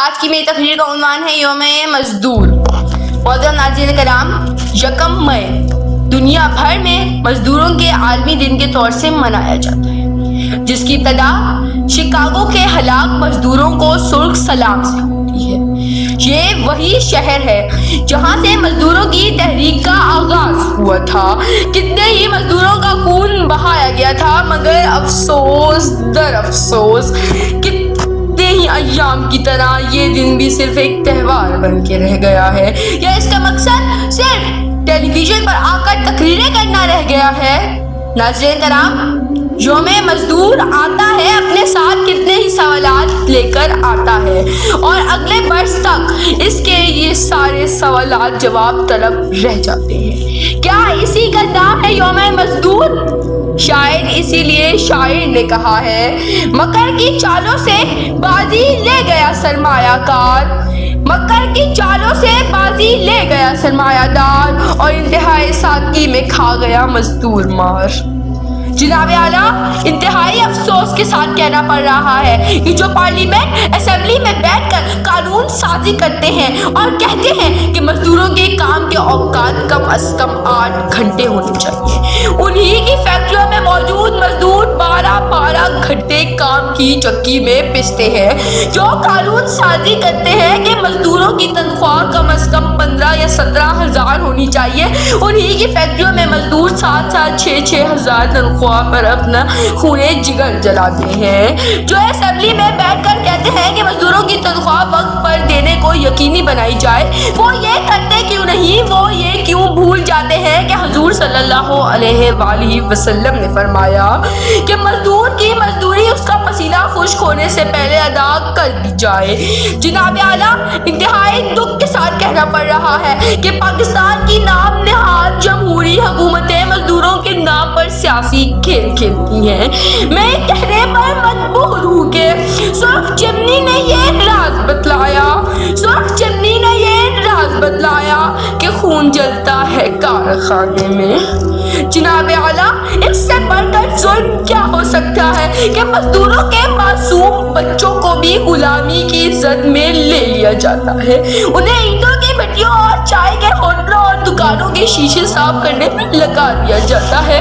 آج کی میری تقریر کا عنوان ہے یوم مزدور۔ محترم ناظرین کرام، 1 مئی دنیا بھر میں مزدوروں کے عالمی دن کے طور سے منایا جاتا ہے، جس کی ابتدا شکاگو کے ہلاک مزدوروں کو سرخ سلام سے ہوتی ہے۔ یہ وہی شہر ہے جہاں سے مزدوروں کی تحریک کا آغاز ہوا تھا۔ کتنے ہی مزدوروں کا خون بہایا گیا تھا، مگر افسوس در افسوس کتنے ہی ایام کی طرح یہ دن بھی صرف ایک تہوار بن کے رہ گیا ہے، یا اس کا مقصد صرف ٹیلی ویژن پر آ کر تقریریں کرنا رہ گیا ہے۔ ناظرین کرام، یوم مزدور آتا ہے اپنے ساتھ کتنے ہی سوالات لے کر آتا ہے، اور اگلے برس تک اس کے یہ سارے سوالات جواب طلب رہ جاتے ہیں۔ کیا اسی کا نام ہے یوم مزدور؟ شاید اسی لیے شاعر نے کہا ہے، مکر کی چالوں سے بازی لے گیا سرمایہ کار، مکر کی چالوں سے بازی لے گیا سرمایہ دار، اور انتہائی سادگی میں کھا گیا مزدور مار۔ جناب اعلیٰ، انتہائی افسوس کے ساتھ کہنا پڑ رہا ہے کہ جو پارلیمنٹ اسمبلی میں بیٹھ کر قانون سازی کرتے ہیں اور کہتے ہیں کہ مزدوروں کے کام کے اوقات کم از کم 8 گھنٹے ہونے چاہیے، انہی کی فیکٹریوں میں موجود مزدور 12 گھنٹے کام کی چکی میں پستے ہیں۔ جو قانون سازی کرتے ہیں کہ مزدوروں کی تنخواہ کم از کم 15 یا 17 ہزار ہونی چاہیے، انہی کی فیکٹریوں میں مزدور 7 6 ہزار تنخواہ پر اپنا خون جگر جلاتے ہیں۔ جو اسمبلی میں بیٹھ کر کہتے ہیں کہ مزدوروں کی تنخواہ وقت پر دینے کو یقینی بنائی جائے، وہ یہ کرتے کیوں نہیں؟ وہ یہ کیوں بھول جاتے ہیں کہ حضور صلی اللہ علیہ وآلہ وسلم نے فرمایا کہ مزدور کی مزدوری اس کا پسینہ خشک ہونے سے پہلے ادا کر دی جائے۔ جناب اعلیٰ، انتہائی دکھ کے ساتھ کہنا پڑ رہا ہے کہ پاکستان کی نام نہاد جمہوری حکومتیں مزدوروں کے نام پر سیاسی کھیل کھیلتی ہیں۔ میں کہنے پر مجبور ہوں کہ سرخ چمنی نے یہ راز بتلایا، سرخ چمنی نے یہ راز بتلایا کہ خون جلتا ہے کارخانے میں۔ جناب اعلیٰ، اس سے بڑھ کر ظلم کیا ہو سکتا ہے کہ مزدوروں کے معصوم بچوں کو بھی غلامی کی زد میں لے لیا جاتا ہے، انہیں اینٹوں کی مٹیوں اور چائے کے ہوٹلوں اور دکانوں کے شیشے صاف کرنے میں لگا دیا جاتا ہے۔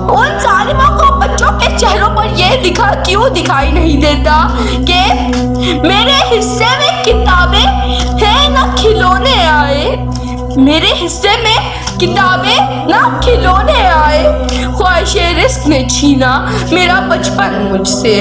ان ظالموں کو بچوں کے چہروں پر یہ کیوں دکھائی نہیں دیتا کہ میرے حصے میں کتابیں ہیں نہ کھلونے آئے، میرے حصے میں کتابیں نہ کھلونے آئے، خواہش رزق نے چھینا میرا بچپن مجھ سے۔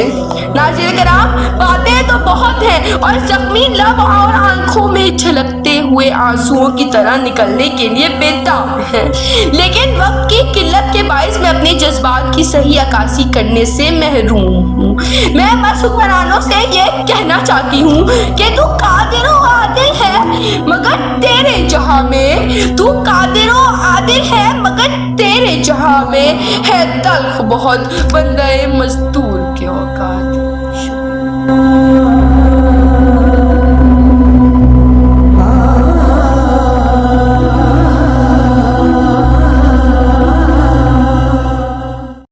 ناظرین کرام، باتیں تو بہت ہیں اور زخمی لب اور آنکھوں میں چھلکتے ہوئے آنسوؤں کی طرح نکلنے کے لیے بےتاب ہیں، لیکن وقت کی قلت کے باعث میں اپنے جذبات کی صحیح عکاسی کرنے سے محروم ہوں۔ میں بس حکمرانوں سے یہ کہنا چاہتی ہوں کہ تو قادر و عادل ہے مگر تیرے جہاں میں، تو قادر و عادل ہے مگر تیرے جہاں میں ہے تلخ بہت بندے مزدور کے اوقات۔